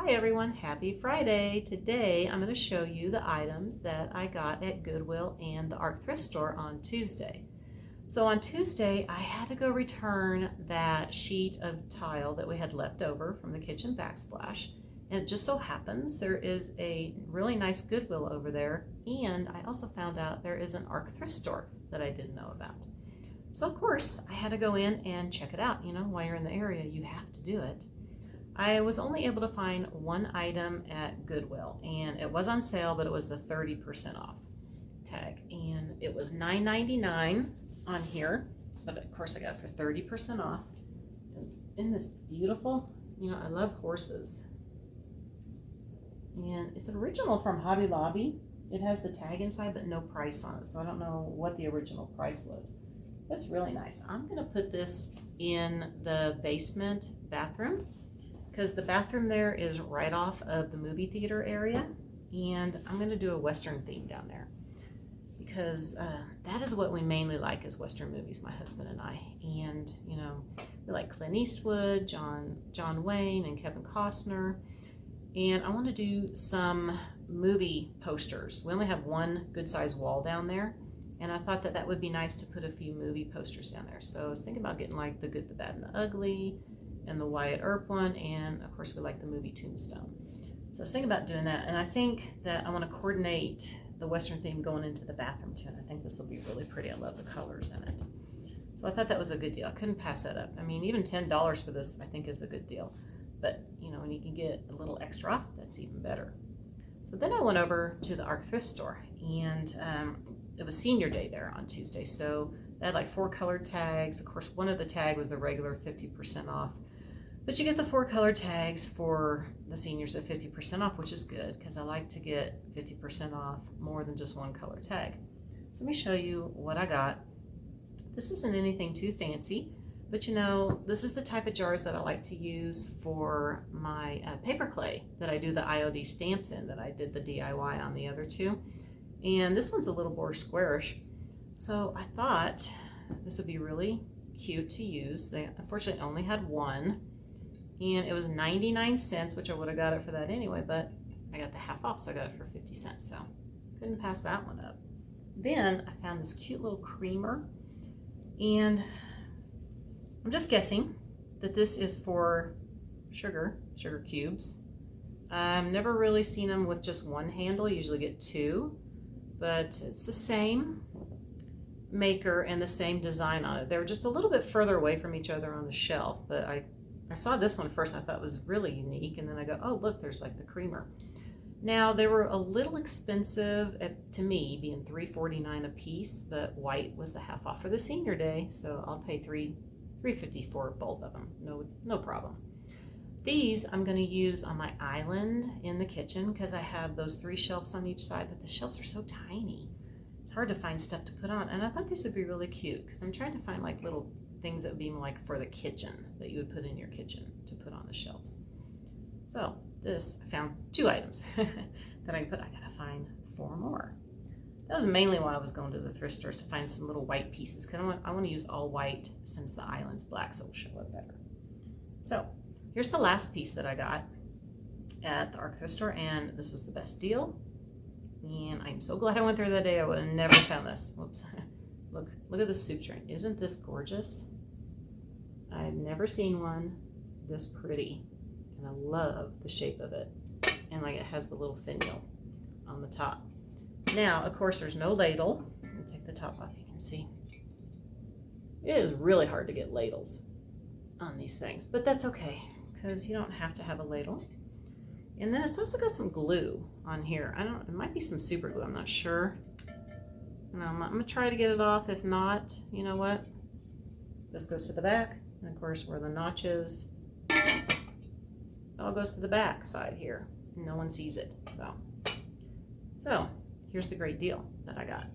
Hi everyone, happy Friday. Today I'm going to show you the items that I got at Goodwill and the Art Thrift Store on Tuesday. So on Tuesday I had to go return that sheet of tile that we had left over from the kitchen backsplash, and it just so happens there is a really nice Goodwill over there, and I also found out there is an Art Thrift Store that I didn't know about. So of course I had to go in and check it out. You know, while you're in the area you have to do it. I was only able to find one item at Goodwill, and it was on sale, but it was the 30% off tag, and it was $9.99 on here, but of course I got it for 30% off. In this beautiful, you know, I love horses, and it's an original from Hobby Lobby. It has the tag inside but no price on it, so I don't know what the original price was. That's really nice. I'm gonna put this in the basement bathroom, because the bathroom there is right off of the movie theater area, and I'm going to do a Western theme down there, because that is what we mainly like, is Western movies, my husband and I. And you know, we like Clint Eastwood, John Wayne, and Kevin Costner, and I want to do some movie posters. We only have one good sized wall down there, and I thought that that would be nice to put a few movie posters down there. So I was thinking about getting like The Good, the Bad, and the Ugly, and the Wyatt Earp one, and of course we like the movie Tombstone. So I was thinking about doing that, and I think that I want to coordinate the Western theme going into the bathroom too, and I think this will be really pretty. I love the colors in it. So I thought that was a good deal. I couldn't pass that up. I mean, even $10 for this I think is a good deal, but you know, when you can get a little extra off, that's even better. So then I went over to the Art Thrift Store, and it was senior day there on Tuesday, so they had like 4 colored tags. Of course, one of the tag was the regular 50% off, but you get the 4 color tags for the seniors at 50% off, which is good, because I like to get 50% off more than just one color tag. So let me show you what I got. This isn't anything too fancy, but you know, this is the type of jars that I like to use for my paper clay that I do the IOD stamps in, that I did the DIY on the other two. And this one's a little more squarish, so I thought this would be really cute to use. They unfortunately only had one, and it was 99 cents, which I would have got it for that anyway, but I got the half off, so I got it for 50 cents, so couldn't pass that one up. Then I found this cute little creamer, and I'm just guessing that this is for sugar cubes. I've never really seen them with just one handle. You usually get 2, but it's the same maker and the same design on it. They were just a little bit further away from each other on the shelf, but I saw this one first and I thought it was really unique, and then I go, oh look, there's like the creamer. Now they were a little expensive to me, being $3.49 a piece, but white was the half off for the senior day, so I'll pay $3.50 for both of them. No problem. These I'm going to use on my island in the kitchen, because I have those 3 shelves on each side, but the shelves are so tiny. It's hard to find stuff to put on, and I thought this would be really cute, because I'm trying to find like little things that would be like for the kitchen, that you would put in your kitchen to put on the shelves. So this, I found 2 items that I can put. I gotta find 4 more. That was mainly why I was going to the thrift stores, to find some little white pieces, because I want to use all white since the island's black, so it'll show it better. So here's the last piece that I got at the Art Thrift Store, and this was the best deal. And I'm so glad I went there that day. I would have never found this. Whoops. Look at this soup tray. Isn't this gorgeous? I've never seen one this pretty, and I love the shape of it. And like, it has the little finial on the top. Now, of course, there's no ladle. Let me take the top off. You can see it is really hard to get ladles on these things, but that's okay, because you don't have to have a ladle. And then it's also got some glue on here. It might be some super glue, I'm not sure. And I'm gonna try to get it off. If not, you know what? This goes to the back, and of course where the notch is, it all goes to the back side here. No one sees it, so here's the great deal that I got.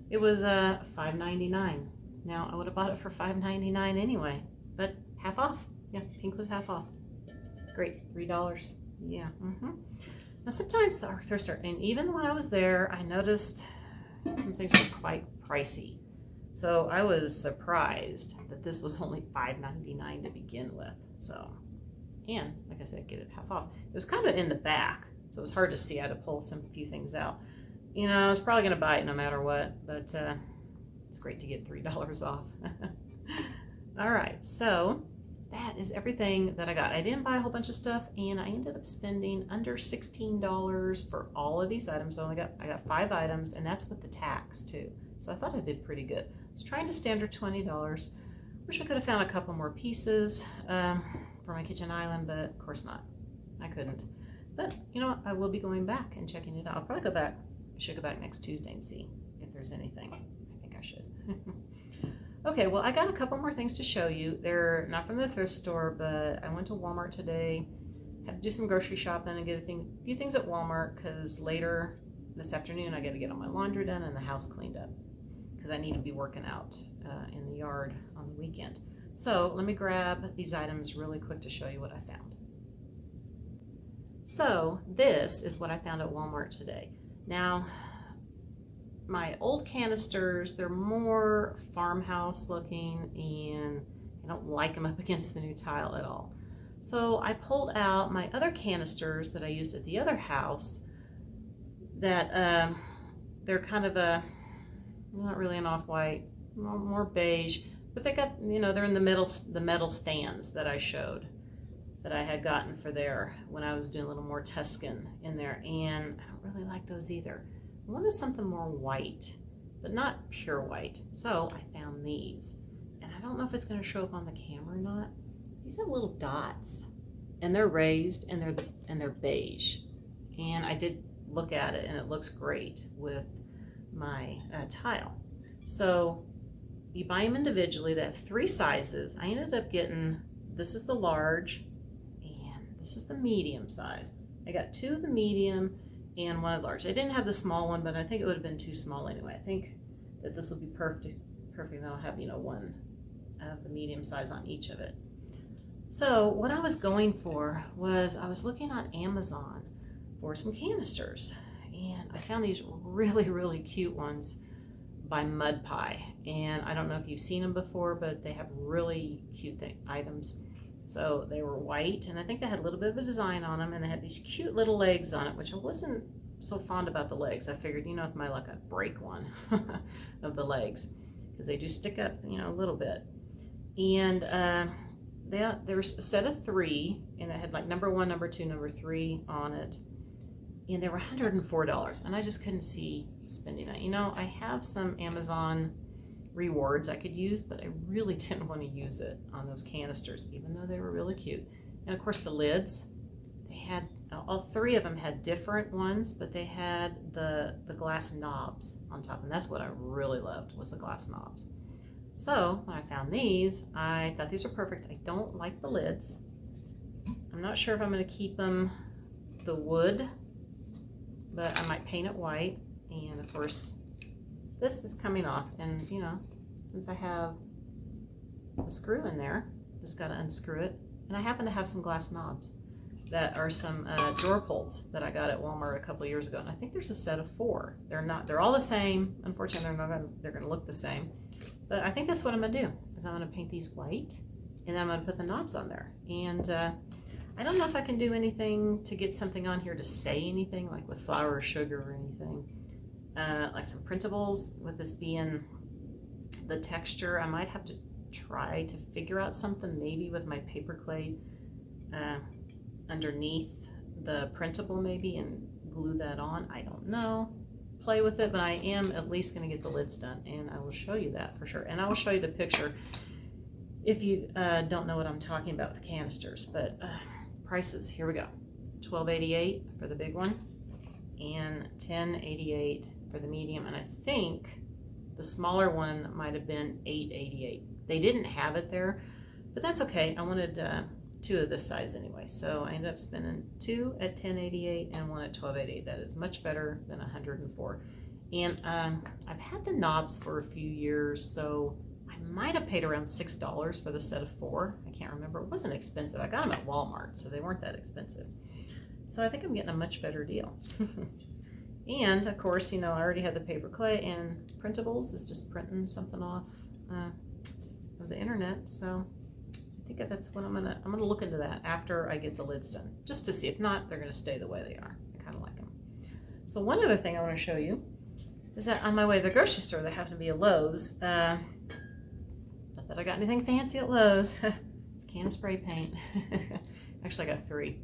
It was $5.99. Now I would have bought it for $5.99 anyway, but half off. Yeah, pink was half off. Great, $3. Yeah. Now sometimes the Art Thrift Store, and even when I was there, I noticed some things were quite pricey. So I was surprised that this was only $5.99 to begin with. So And like I said, get it half off. It was kind of in the back, so it was hard to see. I had to pull few things out. You know, I was probably going to buy it no matter what, but it's great to get $3 off. All right, so that is everything that I got. I didn't buy a whole bunch of stuff, and I ended up spending under $16 for all of these items. I got 5 items, and that's with the tax too. So I thought I did pretty good. I was trying to stay under $20. Wish I could have found a couple more pieces for my kitchen island, but of course not. I couldn't. But you know what? I will be going back and checking it out. I'll probably go back. I should go back next Tuesday and see if there's anything. I think I should. Okay, well, I got a couple more things to show you. They're not from the thrift store, but I went to Walmart today. Had to do some grocery shopping and get a few things at Walmart because later this afternoon I got to get all my laundry done and the house cleaned up because I need to be working out in the yard on the weekend. So let me grab these items really quick to show you what I found. So this is what I found at Walmart today. Now, my old canisters, they're more farmhouse looking and I don't like them up against the new tile at all. So I pulled out my other canisters that I used at the other house that they're kind of not really an off-white, more beige, but they got, you know, they're in the metal stands that I showed that I had gotten for there when I was doing a little more Tuscan in there, and I don't really like those either. I wanted something more white, but not pure white. So I found these, and I don't know if it's going to show up on the camera or not. These have little dots, and they're raised, and they're beige. And I did look at it, and it looks great with my tile. So you buy them individually. They have 3 sizes. I ended up getting, this is the large, and this is the medium size. I got 2 of the medium and 1 of the large. I didn't have the small one, but I think it would have been too small anyway. I think that this will be perfect. And I'll have, you know, 1 of the medium size on each of it. So what I was going for was I was looking on Amazon for some canisters, and I found these really, really cute ones by Mud Pie. And I don't know if you've seen them before, but they have really cute items. So they were white, and I think they had a little bit of a design on them, and they had these cute little legs on it, which I wasn't so fond about the legs. I figured, you know, with my luck, I'd break one of the legs because they do stick up, you know, a little bit. And there was a set of 3, and it had like number 1, number 2, number 3 on it, and they were $104, and I just couldn't see spending that. You know, I have some Amazon rewards I could use, but I really didn't want to use it on those canisters, even though they were really cute. And of course the lids, they had, all 3 of them had different ones, but they had the glass knobs on top, and that's what I really loved, was the glass knobs. So when I found these, I thought these were perfect. I don't like the lids. I'm not sure if I'm going to keep them the wood, but I might paint it white. And of course this is coming off, and you know, since I have a screw in there, just got to unscrew it. And I happen to have some glass knobs that are some drawer pulls that I got at Walmart a couple of years ago, and I think there's a set of 4. They're all the same. Unfortunately, they're gonna look the same, but I think that's what I'm gonna do, is I'm gonna paint these white, and I'm gonna put the knobs on there. And I don't know if I can do anything to get something on here to say anything, like with flour or sugar or anything. Like some printables, with this being the texture, I might have to try to figure out something, maybe with my paper clay underneath the printable maybe, and glue that on. I don't know, play with it, but I am at least going to get the lids done, and I will show you that for sure. And I will show you the picture if you don't know what I'm talking about with the canisters. But prices, here we go. $12.88 for the big one, and $10.88 for the medium, and I think the smaller one might have been $8.88. They didn't have it there, but that's okay. I wanted 2 of this size anyway, so I ended up spending 2 at $10.88 and 1 at $12.88. That is much better than $104. And I've had the knobs for a few years, so I might have paid around $6 for the set of 4. I can't remember. It wasn't expensive. I got them at Walmart, so they weren't that expensive. So I think I'm getting a much better deal. And of course, you know, I already had the paper clay, and printables is just printing something off of the internet. So I think that's what I'm gonna look into that after I get the lids done, just to see. If not, they're gonna stay the way they are. I kind of like them. So one other thing I want to show you is that on my way to the grocery store, there happened to be a Lowe's. Not that I got anything fancy at Lowe's. It's a can of spray paint. Actually, I got 3.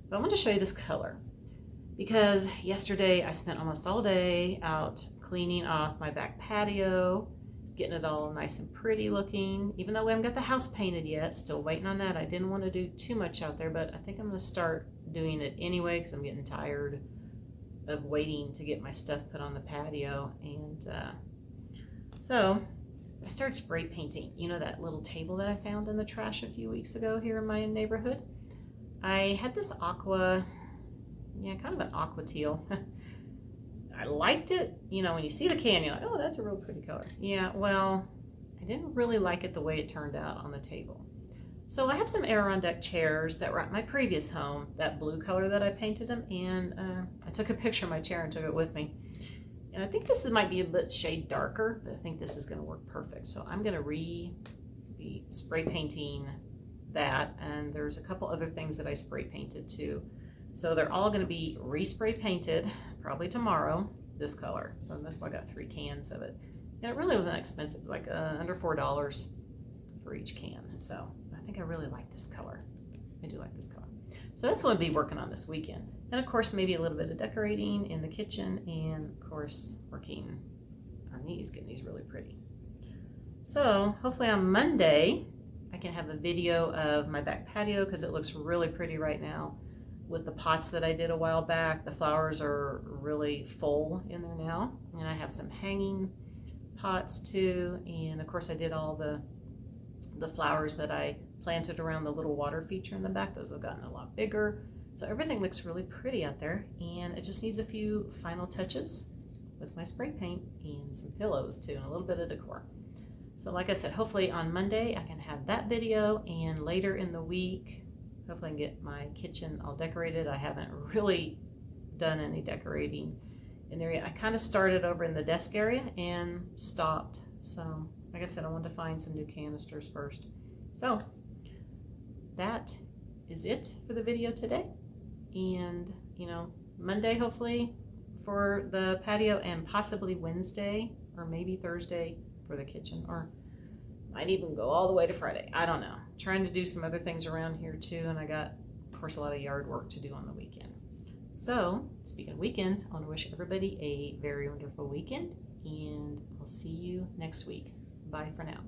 But I want to show you this color because yesterday I spent almost all day out cleaning off my back patio, getting it all nice and pretty looking. Even though we haven't got the house painted yet, still waiting on that. I didn't want to do too much out there, but I think I'm going to start doing it anyway because I'm getting tired of waiting to get my stuff put on the patio. And so I started spray painting. You know that little table that I found in the trash a few weeks ago here in my neighborhood? I had this aqua, kind of an aqua teal. I liked it. You know, when you see the can, you're like, oh, that's a real pretty color. Yeah, well, I didn't really like it the way it turned out on the table. So I have some Adirondack chairs that were at my previous home, that blue color that I painted them, and I took a picture of my chair and took it with me. And I think this might be a bit shade darker, but I think this is going to work perfect. So I'm going to be spray painting that, and there's a couple other things that I spray painted too. So they're all going to be respray painted probably tomorrow, this color. So that's why I got 3 cans of it. And it really wasn't expensive. It was like under $4 for each can. So I think I really like this color. I do like this color. So that's what I'll be working on this weekend. And of course, maybe a little bit of decorating in the kitchen, and of course, working on these, getting these really pretty. So hopefully on Monday, I can have a video of my back patio because it looks really pretty right now with the pots that I did a while back. The flowers are really full in there now. And I have some hanging pots too. And of course I did all the flowers that I planted around the little water feature in the back. Those have gotten a lot bigger. So everything looks really pretty out there. And it just needs a few final touches with my spray paint and some pillows too, and a little bit of decor. So like I said, hopefully on Monday I can have that video, and later in the week, hopefully I can get my kitchen all decorated. I haven't really done any decorating in there yet. I kind of started over in the desk area and stopped. So like I said, I wanted to find some new canisters first. So that is it for the video today. And Monday hopefully for the patio, and possibly Wednesday or maybe Thursday for the kitchen, or might even go all the way to Friday. I don't know. Trying to do some other things around here too, and I got, of course, a lot of yard work to do on the weekend. So, speaking of weekends, I want to wish everybody a very wonderful weekend, and I'll see you next week. Bye for now.